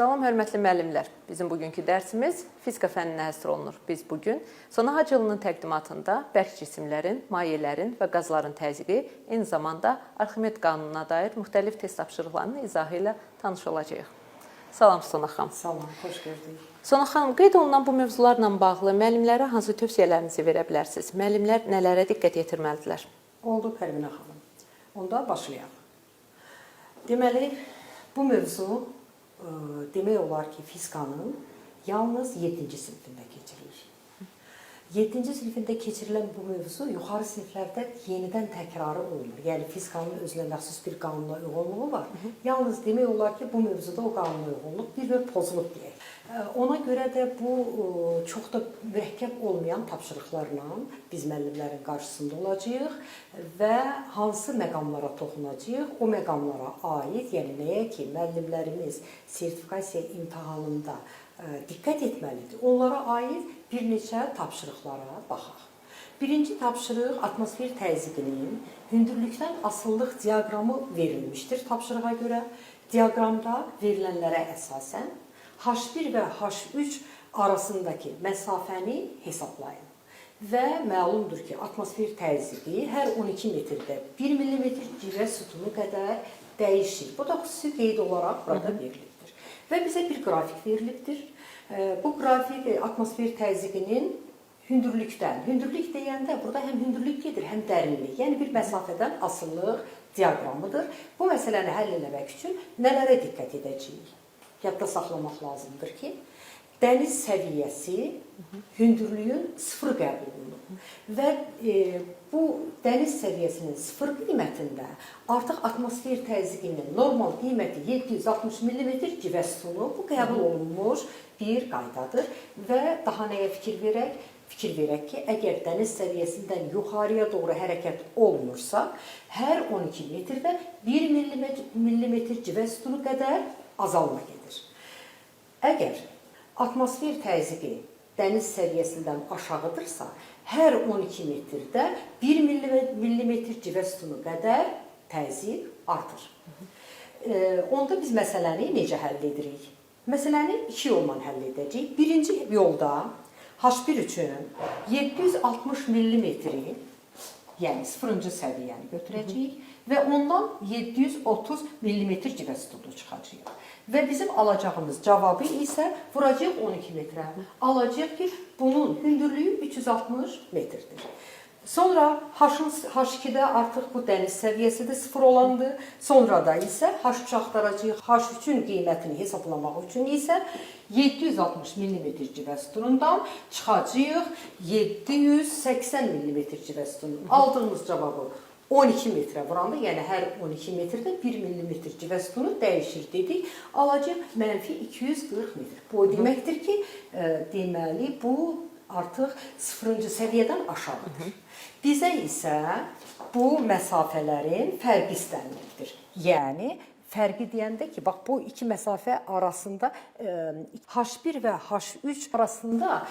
Salam, hörmətli müəllimlər. Bizim bugünkü dərsimiz fizika fənninə həsr olunur. Biz bugün sona hacılının təqdimatında bərk cisimlərin, mayələrin və qazların təzyiqi, eyni zamanda Arximed qanununa dair müxtəlif test tapşırıqlarının izahı ilə tanış olacağıq. Salam Sona xanım. Salam, xoş gördük. Sona xanım, qeyd olunan bu mövzularla bağlı müəllimlərə hansı tövsiyələrinizi verə bilərsiniz? Müəllimlər nələrə diqqət yetirməlidirlər? Oldu Pərvinə xanım. Onda başlayaq. Deməli, bu mövzu demək olar ki, fizikanın yalnız 7-ci sinifində keçirilir. 7-ci sinifində keçirilən bu mövzu yuxarı siniflərdə yenidən təkrarı olunur. Yəni, fizikanın özünə məxsus bir qanuna uyğunluğu var. Yalnız demək olar ki, bu mövzuda o qanuna uyğunluq bir və pozulub deyək. Ona görə də bu çox da mürəkkəb olmayan tapşırıqlarla biz müəllimlərin qarşısında olacağıq və hansı məqamlara toxunacağıq, o məqamlara aid, yəni nəyə ki, müəllimlərimiz sertifikasiya imtahanında diqqət etməlidir, onlara aid bir neçə tapşırıqlara baxaq. Birinci tapşırıq atmosfer təzyiqinin hündürlükdən asıllıq diaqramı verilmişdir tapşırığa görə. Diaqramda verilənlərə əsasən H1 və H3 arasındakı məsafəni hesablayın. Və məlumdur ki, atmosfer təzyiqi hər 12 metrdə 1 mm civə sütunu qədər dəyişir. Bu da xüsusi qeyd olaraq burada verilibdir. Və bizə bir qrafik verilibdir. Bu qrafik atmosfer təzyiqinin hündürlükdən, hündürlük deyəndə burada həm hündürlük gedir, həm dərinlik, yəni bir məsafədən asıllıq diaqramıdır. Bu məsələni həll etmək üçün nələrə diqqət edəcəyik? Yadda saxlamaq lazımdır ki, dəniz səviyyəsi hündürlüyün 0 qəbul olunur. Və bu dəniz səviyyəsinin 0 qiymətində artıq atmosfer təzyiqinin normal qiyməti 760 mm civə sütunu bu qəbul olunmuş bir qaydadır. Və daha nəyə fikir verək? Fikir verək ki, əgər dəniz səviyyəsindən yuxarıya doğru hərəkət olunursa, hər 12 metrdə 1 mm civə sütunu qədər azalma gedir. Əgər atmosfer təzyiqi dəniz səviyyəsindən aşağıdırsa, hər 12 metrdə 1 mm civə sütunu qədər təzyiq artır. Onda biz məsələni necə həll edirik? Məsələni iki yolla həll edəcəyik. Birinci yolda H1 üçün 760 mm, yəni 0-cı səviyyəni götürəcəyik və ondan 730 mm civə sütunu çıxacaq. Və bizim alacağımız cavabı isə vuracaq 12 metrə. Alacaq ki, bunun hündürlüyü 360 metrdir. Sonra H2-də artıq bu dəniz səviyyəsi də 0 olandır. Sonra da isə H3 axtaracaq. H3-ün qiymətini hesablamaq üçün isə 760 mm civə sütunundan çıxacaq 780 mm civə sütunu. Aldığımız cavabı 12 metrə vuranda, yəni hər 12 metrdə 1 mm civə sütunu dəyişir dedik. Alacaq mənfi 240 metr. Bu deməkdir ki, deməli bu artıq 0-cı səviyyədən aşağıdır. Bizə isə bu məsafələrin fərqi istənilmişdir. Yəni, fərqi deyəndə ki, bax bu iki məsafə arasında H1 və H3 arasında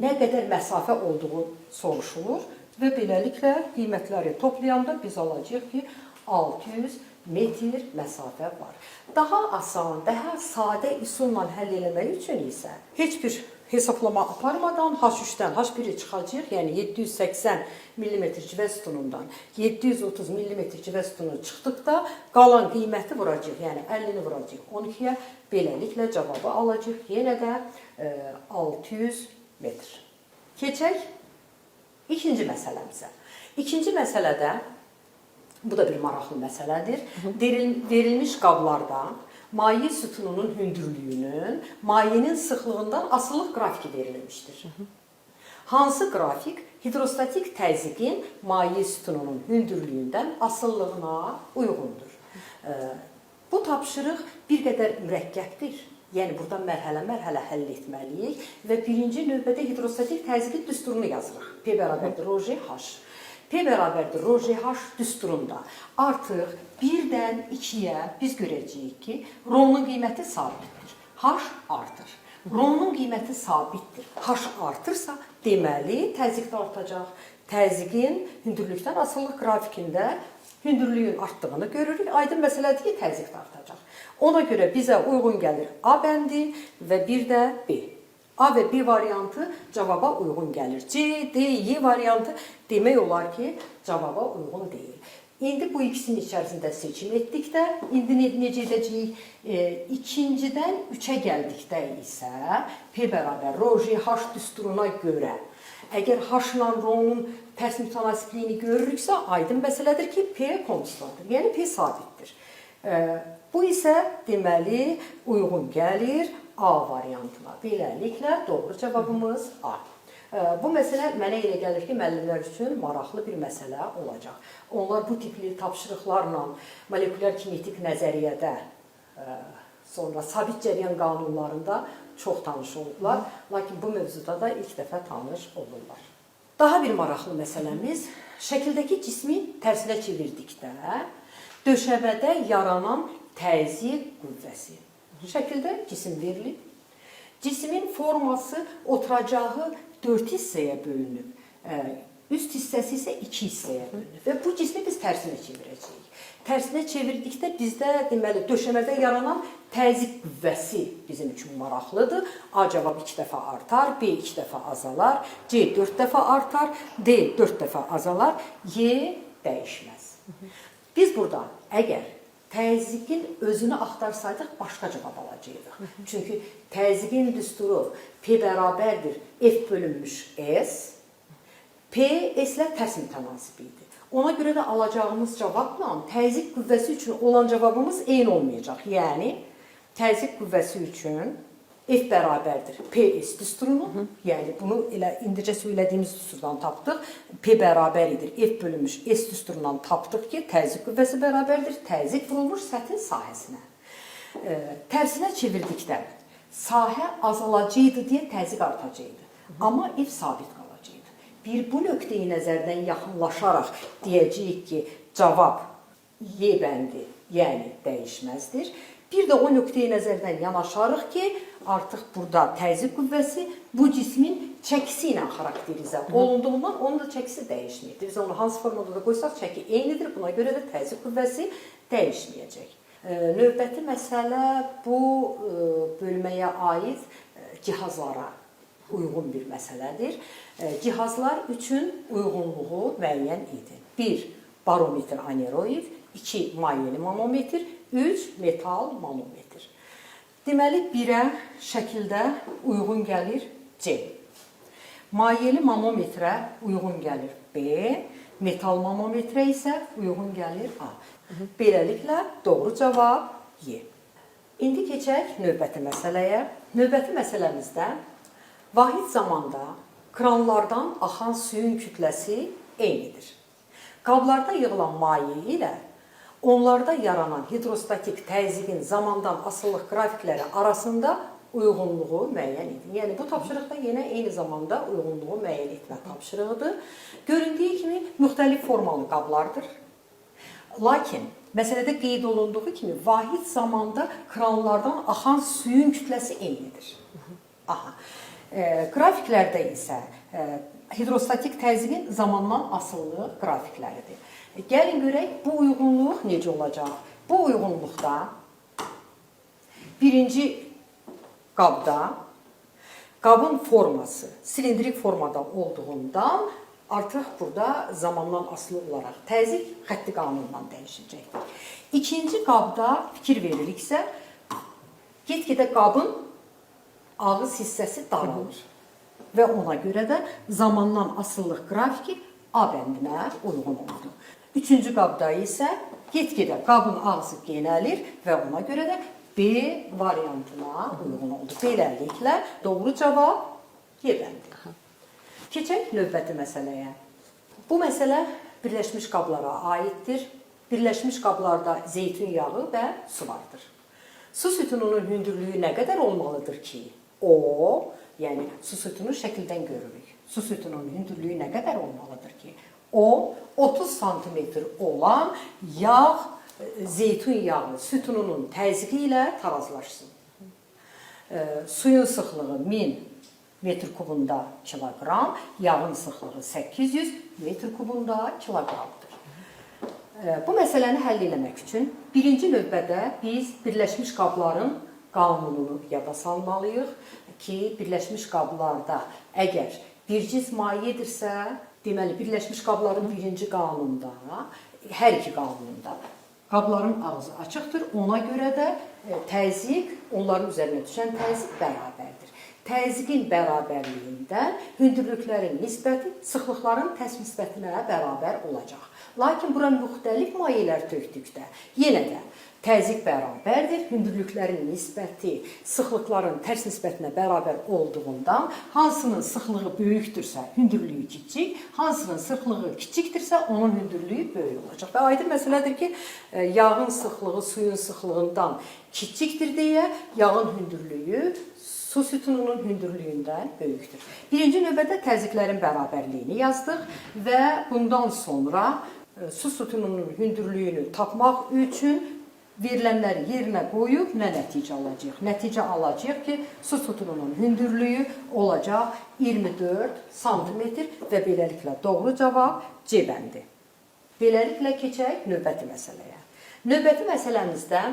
nə qədər məsafə olduğu soruşulur və beləliklə qiymətləri toplayanda biz alacağıq ki, 600 metr məsafə var. Daha asan, daha sadə üsulla həll eləmək üçün isə heç bir hesablama aparmadan H3-dən H1-i çıxacaq, yəni 780 mm civə sütunundan 730 mm civə sütunu çıxdıqda qalan qiyməti vuracaq, yəni 50-ni vuracaq 12-yə, beləliklə cavabı alacaq yenə də 600 metr. Keçək İkinci məsələmizə. İkinci məsələdə, bu da bir maraqlı məsələdir, verilmiş qablarda maye sütununun hündürlüyünün mayenin sıxlığından asıllıq qrafiki verilmişdir. Hansı qrafik hidrostatik təzyiqin maye sütununun hündürlüyündən asıllığına uyğundur? Bu tapşırıq bir qədər mürəkkəbdir. Yəni, burada mərhələ-mərhələ həll etməliyik və birinci növbədə hidrostatik təzyiqin düsturunu yazırıq. P bərabərdir ρGH. P bərabərdir ρGH düsturunda artıq 1-dən 2-yə biz görəcəyik ki, ρ'nun qiyməti sabitdir. H artır. ρ'nun qiyməti sabitdir. H artırsa, deməli təzyiq də artacaq. Təzyiqin hündürlükdən asıllıq qrafikində hündürlüyün artdığını görürük. Aydın məsələdir ki, təzyiq də artacaq. Ona görə bizə uyğun gəlir A bəndi və bir də B. A və B variantı cavaba uyğun gəlir. C, D, Y variantı demək olar ki, cavaba uyğun deyil. İndi bu ikisinin içərisində seçim etdikdə, indi necə edəcəyik? İkincidən 3-ə gəldikdə isə P bərabər ρ, H düsturuna görə əgər H-la R-nun tərs mütənasibliyini görürüksə, aydın məsələdir ki, P konstantdır, yəni P sabitdir. Bu isə deməli uyğun gəlir A variantına. Beləliklə doğru cavabımız A. Bu məsələ mənə elə gəlir ki, müəllimlər üçün maraqlı bir məsələ olacaq. Onlar bu tipli tapşırıqlarla molekulyar kinetik nəzəriyyədə, sonra sabit cəryan qanunlarında çox tanış olublar. Lakin bu mövzuda da ilk dəfə tanış olurlar. Daha bir maraqlı məsələmiz, şəkildəki cismi tərsinə çevirdikdə döşəmədə yaranan təzyiq qüvvəsi. Şəkildə cisim verilib. Cismin forması oturacağı 4 hissəyə bölünüb. Üst hissəsi isə 2 hissəyə bölünüb. Və bu cismi biz tərsinə çevirəcəyik. Tərsinə çevirdikdə bizdə deməli döşəmədə yaranan təzyiq qüvvəsi bizim üçün maraqlıdır. A cavab 2 dəfə artar, B 2 dəfə azalar, C 4 dəfə artar, D 4 dəfə azalar, Y dəyişməz. Biz burada əgər təzyiqin özünü axtarsaydıq, başqa cavab alacaqdıq. Çünki təzyiqin düsturu P bərabərdir F bölünmüş S, P S-lə tərs mütənasibidir. Ona görə də alacağımız cavabla təzyiq qüvvəsi üçün olan cavabımız eyni olmayacaq. Yəni, təzyiq qüvvəsi üçün F bərabərdir PS düsturunu, yəni bunu elə indicə söylədiyimiz düsturdan tapdıq. P bərabər edir F bölünmüş S düsturundan tapdıq ki, təzyiq qüvvəsi bərabərdir, təzyiq vurulmuş səthin sahəsinə. Tərsinə çevirdikdə sahə azalacaqdı deyə təzyiq artacaqdı. Amma F sabit qalacaqdı. Bir bu nöqteyi nəzərdən yaxınlaşaraq deyəcəyik ki, cavab Y bəndi, yəni dəyişməzdir. Bir də o nöqteyi nəzərdən yanaşarıq ki, artıq burada təzyiq qüvvəsi bu cismin çəkisi ilə xarakterizə olunduğundan onun da çəkisi dəyişməkdir. Biz onu hansı formada da qoysaq çəki eynidir. Buna görə də təzyiq qüvvəsi dəyişməyəcək. Növbəti məsələ bu bölməyə aid cihazlara uyğun bir məsələdir. Cihazlar üçün uyğunluğu müəyyən edin. 1. Barometr aneroid, 2. Mayyeli manometr, 3. Metal manometr. Deməli, 1-ə şəkildə uyğun gəlir C. Mayyeli manometrə uyğun gəlir B. Metal manometrə isə uyğun gəlir A. Beləliklə, doğru cavab Y. İndi keçək növbəti məsələyə. Növbəti məsələmizdə vahid zamanda kranlardan axan suyun kütləsi eynidir. Qablarda yığılan maye ilə onlarda yaranan hidrostatik təzyiqin zamandan asıllıq qrafikləri arasında uyğunluğu müəyyən edin. Yəni, bu tapşırıqda yenə eyni zamanda uyğunluğu müəyyən etmə tapşırığıdır. Göründüyü kimi müxtəlif formalı qablardır. Lakin, məsələdə qeyd olunduğu kimi, vahid zamanda kranlardan axan suyun kütləsi eynidir. Qrafiklərdə isə hidrostatik təzyiqin zamandan asıllıq qrafikləridir. Gəlin görək, bu uyğunluq necə olacaq? Bu uyğunluqda birinci qabda qabın forması silindrik formada olduğundan artıq burada zamandan asılı olaraq təzyiq xətti qanunundan dəyişəcəkdir. İkinci qabda fikir veririksə, get-gedə qabın ağız hissəsi daralır. Və ona görə də zamandan asıllıq qrafiki A bəndinə uyğun oldu. Üçüncü qabda isə get-gedə qabın ağzı genəlir və ona görə də B variantına uyğun oldu. Beləliklə, doğru cavab Y bəndi. Keçək növbəti məsələyə. Bu məsələ birləşmiş qablara aiddir. Birləşmiş qablarda zeytun yağı və su vardır. Su sütununun hündürlüyü nə qədər olmalıdır ki, o, yəni su sütunu şəkildən görürük. Su sütununun hündürlüyü nə qədər olmalıdır ki, o 30 santimetr olan yağ, zeytun yağı sütununun təzyiqi ilə tarazlaşsın. Suyun sıxlığı 1000 metr kubunda kiloqram, yağın sıxlığı 800 metr kubunda kiloqramdır. Bu məsələni həll etmək üçün birinci növbədə biz birləşmiş qabların qanununu yada salmalıyıq ki, birləşmiş qablarda əgər bir cins mayedirsə, deməli birləşmiş qabların birinci qanununda, hər iki qanununda qabların ağzı açıqdır. Ona görə də təzyiq, onların üzərinə düşən təzyiq bərabərdir. Təzyiqin bərabərliyində hündürlüklərin nisbəti sıxlıqların tərs nisbətinə bərabər olacaq. Lakin bura müxtəlif mayelər tökdükdə yenə də təzyiq bərabərdir. Hündürlüklərin nisbəti sıxlıqların tərs nisbətinə bərabər olduğundan hansının sıxlığı böyükdürsə, hündürlüyü kiçik, hansının sıxlığı kiçikdirsə, onun hündürlüyü böyük olacaq. Və aydın məsələdir ki, yağın sıxlığı suyun sıxlığından kiçikdir deyə yağın hündürlüyü su sütununun hündürlüyündən böyükdür. Birinci növbədə təzyiqlərin bərabərliyini yazdıq və bundan sonra su sütununun hündürlüyünü tapmaq üçün verilənləri yerinə qoyub nə nəticə alacağıq? Nəticə alacağıq ki, su sütununun hündürlüyü olacaq 24 sm və beləliklə doğru cavab C bəndi. Beləliklə keçək növbəti məsələyə. Növbəti məsələmizdə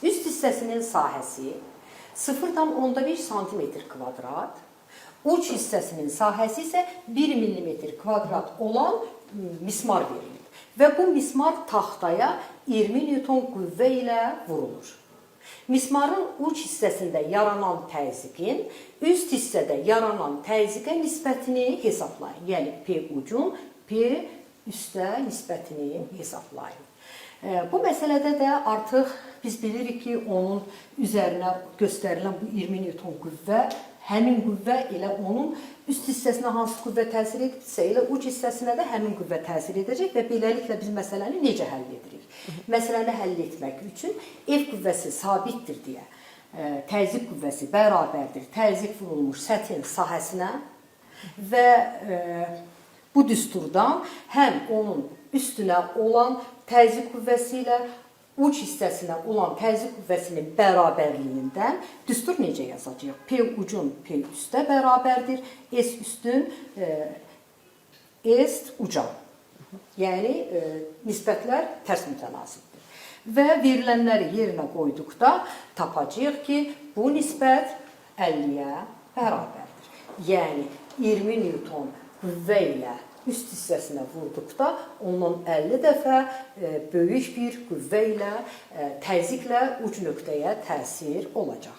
üst hissəsinin sahəsi 0,1 sm kvadrat, uç hissəsinin sahəsi isə 1 mm kvadrat olan mismar verilir. Və bu mismar taxtaya 20 Newton qüvvə ilə vurulur. Mismarın uç hissəsində yaranan təzyiqin üst hissədə yaranan təzyiqə nisbətini hesablayın. Yəni P ucun P üstə nisbətini hesablayın. Bu məsələdə də artıq biz bilirik ki, onun üzərinə göstərilən bu 20 Newton qüvvə, həmin qüvvə elə onun üst hissəsinə hansı qüvvə təsir edirsə, elə uc hissəsinə də həmin qüvvə təsir edəcək və beləliklə biz məsələni necə həll edirik? Məsələni həll etmək üçün F qüvvəsi sabitdir deyə, təzyiq qüvvəsi bərabərdir, təzyiq vurulmuş səthin sahəsinə və bu düsturdan həm onun üstünə olan təzyiq qüvvəsi ilə uc hissəsinə olan təzyiq qüvvəsinin bərabərliyindən düstur necə yazacağıq? P ucun P üstə bərabərdir, S üstün S uca. Yəni, nisbətlər tərs mütənasibdir. Və verilənləri yerinə qoyduqda tapacağıq ki, bu nisbət 50-yə bərabərdir. Yəni, 20 Newton qüvvə ilə üst hissəsinə vurduqda ondan 50 dəfə böyük bir qüvvə ilə, təzyiqlə uc nöqtəyə təsir olacaq.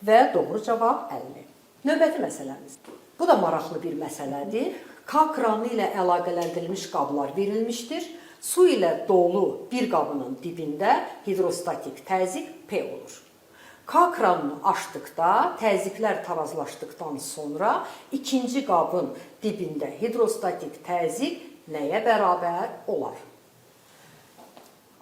Və doğru cavab 50. Növbəti məsələmiz. Bu da maraqlı bir məsələdir. K kranı ilə əlaqələndirilmiş qablar verilmişdir. Su ilə dolu bir qabının dibində hidrostatik təzyiq P olur. K kranını açdıqda, təzyiqlər tarazlaşdıqdan sonra ikinci qabın dibində hidrostatik təzyiq nəyə bərabər olar?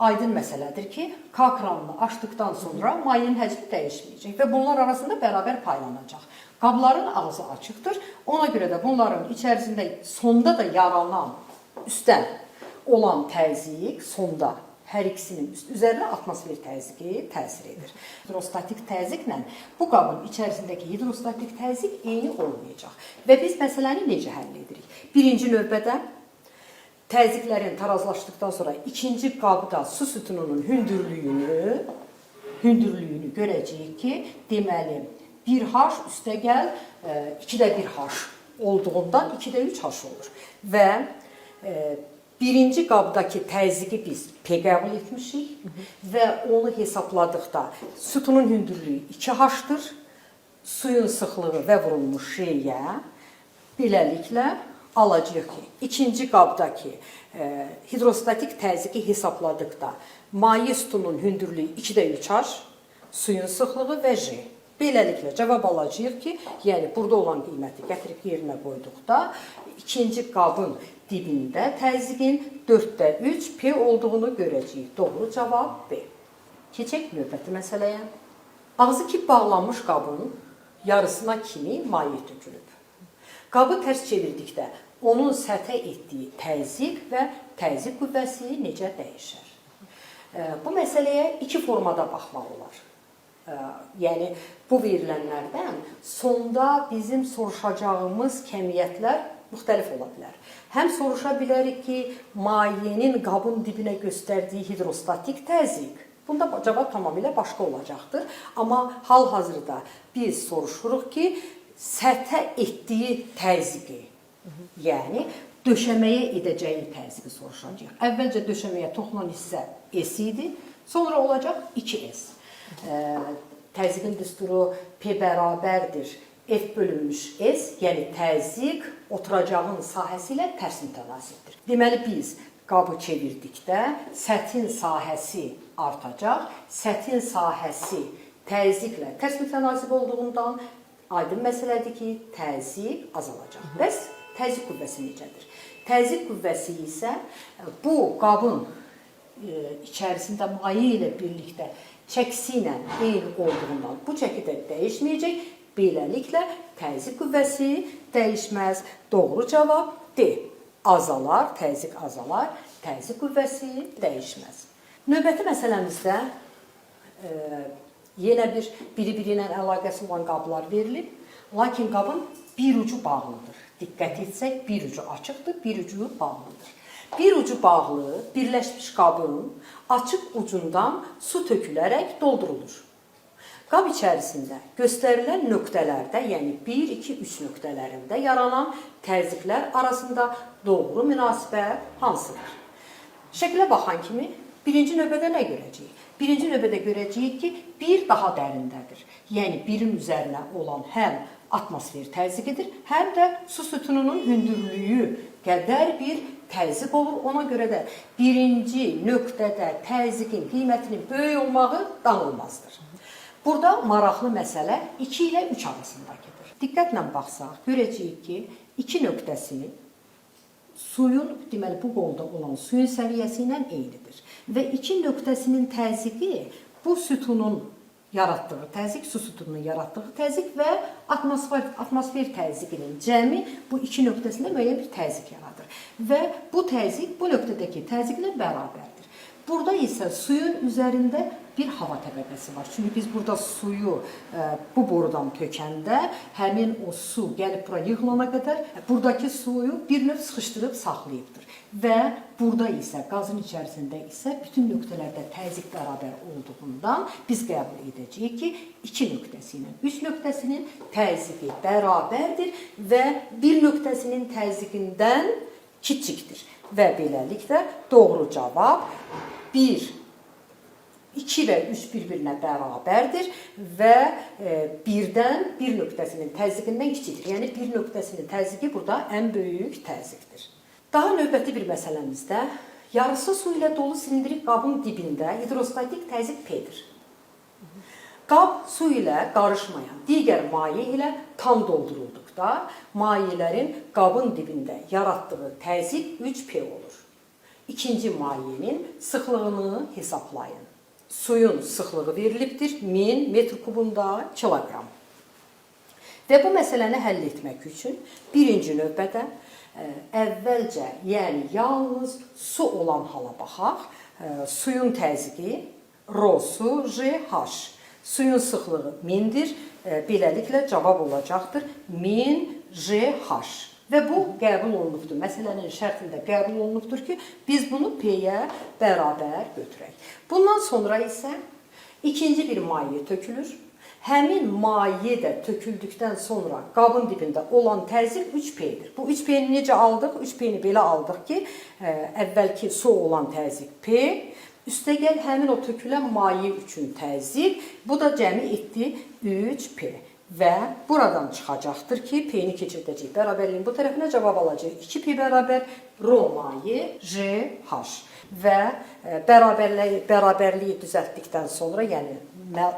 Aydın məsələdir ki, K kranını açdıqdan sonra mayenin həcmi dəyişməyəcək və bunlar arasında bərabər paylanacaq. Qabların ağzı açıqdır, ona görə də bunların içərisində sonda da yaranan üstdən olan təzyiq sonda hər ikisinin üzərinə atmosfer təzyiqi təsir edir. Hidrostatik təzyiqlə bu qabın içərisindəki hidrostatik təzyiq eyni olmayacaq. Və biz məsələni necə həll edirik? Birinci növbədə təzyiqlərin tarazlaşdıqdan sonra ikinci qabda su sütununun hündürlüyünü görəcəyik ki, deməli 1H üstəgəl 2də 1H olduğundan 2də 3H olur. Və birinci qabdakı təzyiqi biz P qəbul etmişik və onu hesabladıqda sütunun hündürlüyü 2H-dır, suyun sıxlığı və vurulmuş şeyə beləliklə alacağıq ki, ikinci qabdakı hidrostatik təzyiqi hesabladıqda maye sütunun hündürlüyü 2də 3H, suyun sıxlığı və J. Beləliklə cavab alacağıq ki, yəni burada olan qiyməti gətirib yerinə qoyduqda ikinci qabın dibində təzyiqin 4də 3 P olduğunu görəcəyik. Doğru cavab B. Keçək növbəti məsələyə. Ağzı kip bağlanmış qabın yarısına kimi maye tökülüb. Qabı tərs çevirdikdə onun səthə etdiyi təzyiq və təzyiq qüvvəsi necə dəyişər? Bu məsələyə iki formada baxmaq olar. Yəni, bu verilənlərdən sonda bizim soruşacağımız kəmiyyətlər müxtəlif ola bilər. Həm soruşa bilərik ki, mayenin qabın dibinə göstərdiyi hidrostatik təzyiq. Bunda cavab tamamilə başqa olacaqdır. Amma hal-hazırda biz soruşuruq ki, səthə etdiyi təzyiqi, yəni döşəməyə edəcəyi təzyiqi soruşacağıq. Əvvəlcə döşəməyə toxunan hissə S idi, sonra olacaq 2S. Təzyiqin düsturu P bərabərdir F bölünmüş S, yəni təzyiq oturacağın sahəsi ilə tərs mütənasibdir. Deməli, biz qabı çevirdikdə səthin sahəsi artacaq, səthin sahəsi təzyiqlə tərs mütənasib olduğundan aydın məsələdir ki, təzyiq azalacaq. Bəs təzyiq qüvvəsi necədir? Təzyiq qüvvəsi isə bu qabın içərisində maye ilə birlikdə çəkisi ilə eyni olduğundan bu çəki də dəyişməyəcək. Beləliklə, təzyiq qüvvəsi dəyişməz. Doğru cavab D. Azalar, təzyiq azalar, təzyiq qüvvəsi dəyişməz. Növbəti məsələmizdə yenə biri-biri ilə əlaqəsi olan qablar verilib. Lakin qabın bir ucu bağlıdır. Diqqət etsək, bir ucu açıqdır, bir ucu bağlıdır. Bir ucu bağlı, birləşmiş qabın açıq ucundan su tökülərək doldurulur. Qab içərisində göstərilən nöqtələrdə, yəni 1, 2, 3 nöqtələrində yaranan təzyiqlər arasında doğru münasibət hansıdır? Şəklə baxan kimi birinci növbədə nə görəcəyik? Birinci növbədə görəcəyik ki, 1 daha dərindədir. Yəni 1-in üzərinə olan həm atmosfer təzyiqidir, həm də su sütununun hündürlüyü qədər bir təzyiq olur. Ona görə də birinci nöqtədə təzyiqin qiymətinin böyük olmağı danılmazdır. Burada maraqlı məsələ 2 ilə 3 arasındadır. Diqqətlə baxsaq, görəcəyik ki, 2 nöqtəsi suyun, deməli bu qolda olan suyun səviyyəsi ilə eynidir. Və 2 nöqtəsinin təzyiqi bu sütunun yaratdığı təzyiq, su sütununun yaratdığı təzyiq və atmosfer təzyiqinin cəmi bu 2 nöqtəsində müəyyən bir təzyiq yaradır. Və bu təzyiq bu nöqtədəki təzyiqlə bərabərdir. Burada isə suyun üzərində bir hava təbəqəsi var. Çünki biz burada suyu bu borudan tökəndə həmin o su gəlib bura yığılana qədər buradakı suyu bir növ sıxışdırıb saxlayıbdır. Və burada isə qazın içərisində isə bütün nöqtələrdə təzyiq bərabər olduğundan biz qəbul edəcəyik ki, 2 nöqtəsi ilə 3 nöqtəsinin təzyiqi bərabərdir və 1 nöqtəsinin təzyiqindən kiçikdir. Və beləliklə doğru cavab 1, 2 və 3 bir-birinə bərabərdir və 1-dən 1 nöqtəsinin təzyiqindən kiçikdir. Yəni 1 nöqtəsinin təzyiqi burada ən böyük təzyiqdir. Daha növbəti bir məsələmizdə yarısı su ilə dolu silindrik qabın dibində hidrostatik təzyiq P-dir. Qab su ilə qarışmayan digər maye ilə tam doldurulduqda mayələrin qabın dibində yaratdığı təzyiq 3P olur. İkinci mayenin sıxlığını hesablayın. Suyun sıxlığı verilibdir 1000 metr kubunda kiloqram. Və bu məsələni həll etmək üçün birinci növbədə əvvəlcə, yəni yalnız su olan hala baxaq. Suyun təzyiqi Rho su JH. Suyun sıxlığı 1000-dir. Beləliklə cavab olacaqdır 1000 JH. Və bu qəbul olunubdur. Məsələnin şərtində qəbul olunubdur ki, biz bunu P-yə bərabər götürək. Bundan sonra isə ikinci bir maye tökülür. Həmin maye də töküldükdən sonra qabın dibində olan təzyiq 3P-dir. Bu 3P-ni necə aldıq? 3P-ni belə aldıq ki, əvvəlki su olan təzyiq P, üstəgəl həmin o tökülən maye üçün təzyiq, bu da cəmi etdi 3P. Və buradan çıxacaqdır ki, P-ni keçirdəcək. Bərabərliyin bu tərəfinə cavab alacaq. 2P bərabər Rho maye JH. Və bərabərliyi düzəltdikdən sonra, yəni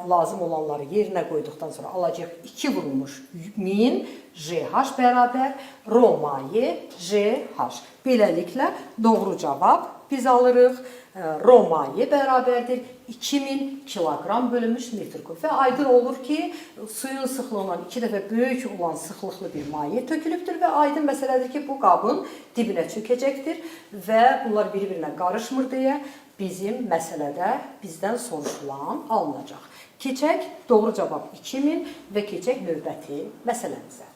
lazım olanları yerinə qoyduqdan sonra alacaq 2 vurulmuş 1000 JH bərabər Rho maye JH. Beləliklə doğru cavab biz alırıq. Rho maye bərabərdir 2000 kiloqram bölünmüş metr kub. Və aydın olur ki, suyun sıxlığından 2 dəfə böyük olan sıxlıqlı bir maye tökülübdür və aydın məsələdir ki, bu qabın dibinə çökəcəkdir və bunlar bir-birinə qarışmır deyə bizim məsələdə bizdən soruşulan alınacaq. Keçək doğru cavab 2000 və keçək növbəti məsələmizə.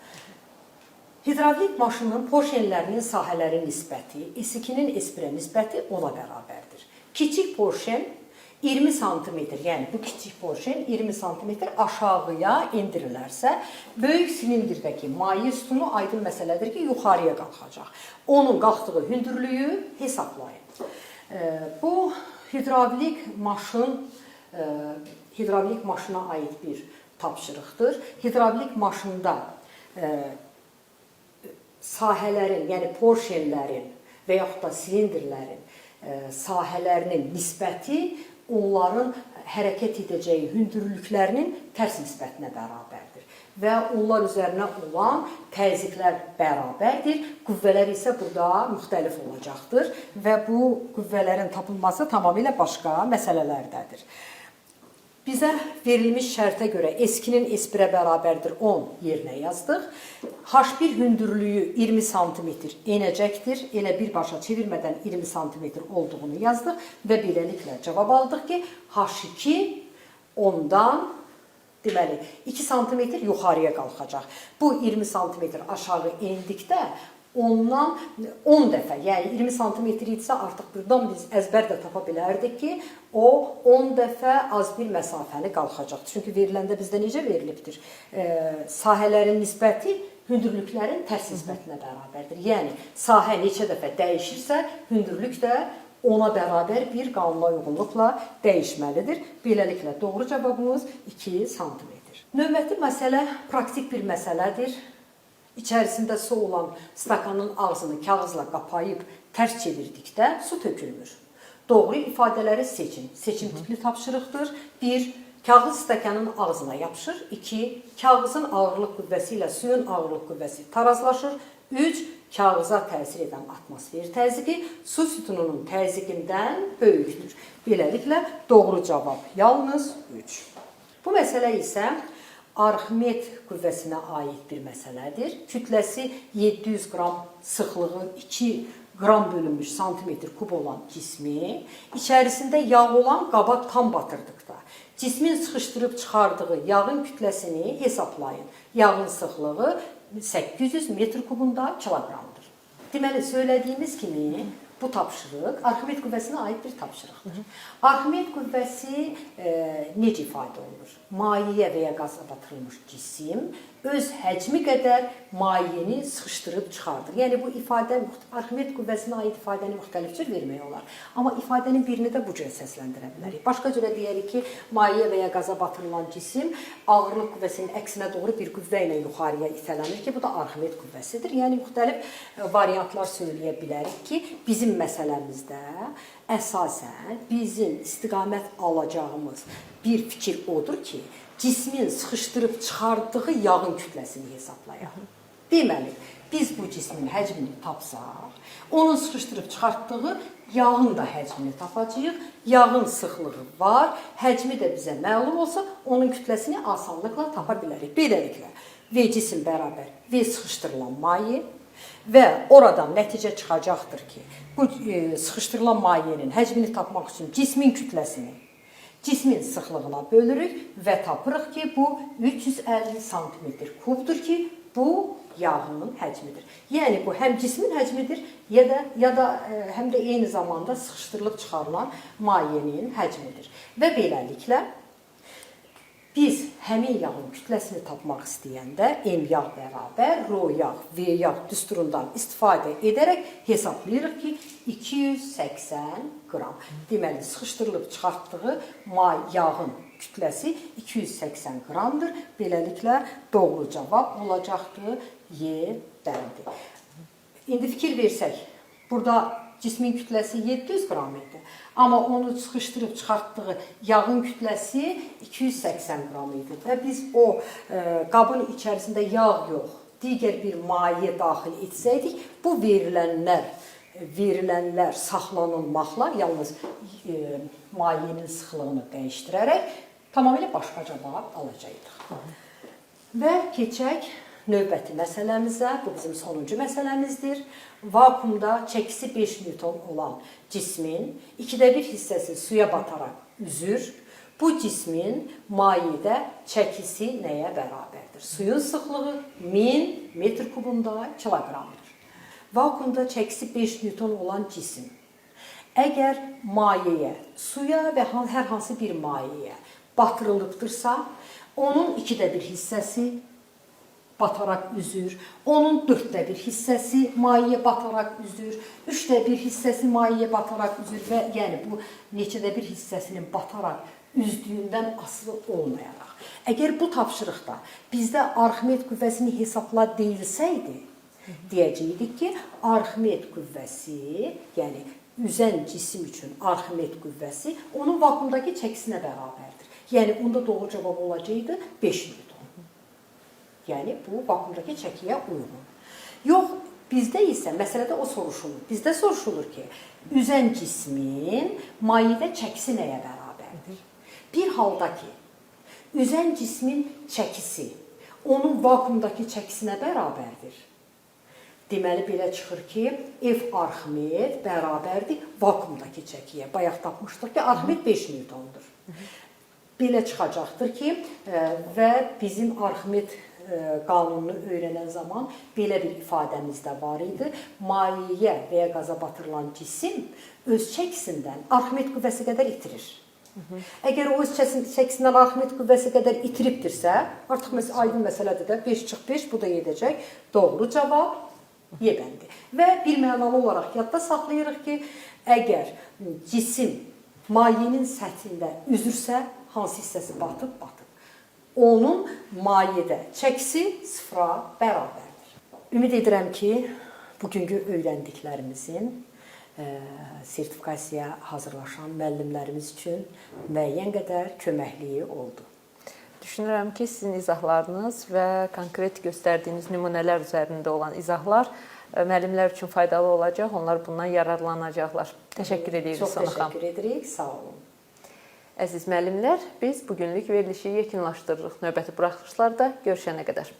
Hidravlik maşının porşenlərinin sahələri nisbəti, S2-nin S1-ə nisbəti 10-a bərabərdir. Kiçik porşen 20 sm, yəni bu kiçik porşen 20 sm aşağıya endirilərsə, böyük silindirdəki maye sütunu aydın məsələdir ki, yuxarıya qalxacaq. Onun qalxdığı hündürlüyü hesablayın. Bu hidravlik maşına aid bir tapşırıqdır. Hidravlik maşında sahələrin, yəni porşenlərin və yaxud da silindirlərin sahələrinin nisbəti onların hərəkət edəcəyi hündürlüklərinin tərs nisbətinə bərabərdir. Və onlar üzərinə olan təzyiqlər bərabərdir. Qüvvələr isə burada müxtəlif olacaqdır və bu qüvvələrin tapılması tamamilə başqa məsələlərdədir. Bizə verilmiş şərtə görə S2-nin S1-ə bərabərdir 10 yerinə yazdıq. H1 hündürlüyü 20 sm enəcəkdir. Elə birbaşa çevirmədən 20 sm olduğunu yazdıq və beləliklə cavab aldıq ki, H2 ondan deməli 2 sm yuxarıya qalxacaq. Bu 20 sm aşağı endikdə ondan 10 dəfə, yəni 20 sm idisə artıq buradan biz əzbər də tapa bilərdik ki, o 10 dəfə az bir məsafəni qalxacaq. Çünki veriləndə bizdə necə verilibdir? Sahələrin nisbəti hündürlüklərin tərs nisbətinə bərabərdir. Yəni, sahə neçə dəfə dəyişirsə, hündürlük də ona bərabər bir qanuna uyğunluqla dəyişməlidir. Beləliklə, doğru cavabımız 2 sm. Növbəti məsələ praktik bir məsələdir. İçərisində su olan stakanın ağzını kağızla qapayıb tərs çevirdikdə su tökülmür. Doğru ifadələri seçin. Seçim tipli tapşırıqdır. 1. Kağız stəkanın ağzına yapışır. 2. Kağızın ağırlıq qüvvəsi ilə suyun ağırlıq qüvvəsi tarazlaşır. 3. Kağıza təsir edən atmosfer təzyiqi su sütununun təzyiqindən böyükdür. Beləliklə, doğru cavab yalnız 3. Bu məsələ isə Arximed qüvvəsinə aid bir məsələdir. Kütləsi 700 qram, sıxlığı 2 qram bölünmüş santimetr kub olan cismi içərisində yağ olan qaba tam batırdıqda cismin sıxışdırıb çıxardığı yağın kütləsini hesablayın. Yağın sıxlığı 800 metr kubunda kiloqramdır. Deməli, söylədiyimiz kimi bu tapşırıq Arximed qüvvəsinə aid bir tapşırıqdır. Arximed qüvvəsi necə ifadə olunur? Mayeyə və ya qaza batırılmış cisim öz həcmi qədər mayeni sıxışdırıb çıxardır. Yəni, bu ifadə Arximed qüvvəsinə aid ifadəni müxtəlif cür vermək olar. Amma ifadənin birini də bu cür səsləndirə bilərik. Başqa cürə deyərik ki, mayeyə və ya qaza batırılan cisim ağırlıq qüvvəsinin əksinə doğru bir qüvvə ilə yuxarıya itələnir ki, bu da Arximed qüvvəsidir. Yəni, müxtəlif variantlar söyləyə bilərik ki, bizim məsələmizdə əsasən bizim istiqamət alacağımız bir fikir odur ki, cismin sıxışdırıb çıxardığı yağın kütləsini hesablayaq. Deməli, biz bu cismin həcmini tapsaq, onun sıxışdırıb çıxartdığı yağın da həcmini tapacağıq. Yağın sıxlığı var, həcmi də bizə məlum olsa, onun kütləsini asanlıqla tapa bilərik. Beləliklə, V cisim bərabər V sıxışdırılan maye və oradan nəticə çıxacaqdır ki, bu sıxışdırılan mayenin həcmini tapmaq üçün cismin kütləsini cismin sıxlığına bölürük və tapırıq ki, bu 350 cm kubdur ki, bu yağının həcmidir. Yəni, bu həm cismin həcmidir, ya da həm də eyni zamanda sıxışdırılıb çıxarılan mayenin həcmidir. Və beləliklə, biz həmin yağın kütləsini tapmaq istəyəndə M yağ bərabər, Rho yağ, V yağ düsturundan istifadə edərək hesablayırıq ki, 280 qram. Deməli, sıxışdırılıb çıxartdığı yağın kütləsi 280 qramdır. Beləliklə, doğru cavab olacaqdır Y bəndi. İndi fikir versək, burada cismin kütləsi 700 qram idi. Amma onu sıxışdırıb çıxartdığı yağın kütləsi 280 qram idi. Və biz o qabın içərisində yağ yox, digər bir maye daxil etsəydik, bu verilənlər saxlanılmaqla yalnız mayenin sıxlığını dəyişdirərək tamamilə başqa cavab alacaqdıq. Və keçək növbəti məsələmizə, bu bizim sonuncu məsələmizdir. Vakuumda çəkisi 5 Newton olan cismin 2/1 hissəsi suya bataraq üzür. Bu cismin mayedə çəkisi nəyə bərabərdir? Suyun sıxlığı 1000 metr kubunda kiloqramdır. Vakuumda çəkisi 5 Newton olan cisim əgər mayeyə, suya və hər hansı bir mayeyə batırılıbdırsa, onun 2/1 hissəsi bataraq üzür, onun 4/1 hissəsi mayeyə bataraq üzür, 3/1 hissəsi mayeyə bataraq üzür və yəni bu neçədə bir hissəsinin bataraq üzdüyündən asılı olmayaraq. Əgər bu tapşırıqda bizdə Arximed qüvvəsini hesabla deyilsəydi, deyəcəkdik ki, Arximed qüvvəsi, yəni üzən cisim üçün Arximed qüvvəsi onun vakuumdakı çəkisinə bərabərdir. Yəni onda doğru cavab olacaqdı 5 Newton. Yəni bu vakuumdakı çəkiyə uyğun. Yox, bizdə isə məsələdə o soruşulur. Bizdə soruşulur ki, üzən cismin mayedə çəkisi nəyə bərabərdir? Bir halda ki, üzən cismin çəkisi onun vakuumdakı çəkisinə bərabərdir. Deməli, belə çıxır ki, F Arximed bərabərdir vakuumdakı çəkiyə. Bayaq tapmışdıq ki, Arximed 5 Newtondur. Belə çıxacaqdır ki, və bizim Arximed qanununu öyrənən zaman belə bir ifadəmiz də var idi. Mayeyə və ya qaza batırılan cisim öz çəkisindən Arximed qüvvəsi qədər itirir. Əgər o öz çəkisindən Arximed qüvvəsi qədər itiribdirsə, artıq aydın məsələdir də 5/5 bu da gedəcək. Doğru cavab Y-bəndir. Və bir mənalı olaraq yadda saxlayırıq ki, əgər cisim mayenin səthində üzürsə, hansı hissəsi batıb? Onun mayedə çəkisi sıfıra bərabərdir. Ümid edirəm ki, bugünkü öyrəndiklərimizin sertifikasiyaya hazırlaşan müəllimlərimiz üçün müəyyən qədər köməkliyi oldu. Düşünürəm ki, sizin izahlarınız və konkret göstərdiyiniz nümunələr üzərində olan izahlar müəllimlər üçün faydalı olacaq, onlar bundan yararlanacaqlar. Təşəkkür edirik Sona xanım. Çox təşəkkür edirik, sağ olun. Əziz müəllimlər, biz bugünlük verilişi yekunlaşdırırıq. Növbəti buraxılışlarda görüşənə qədər.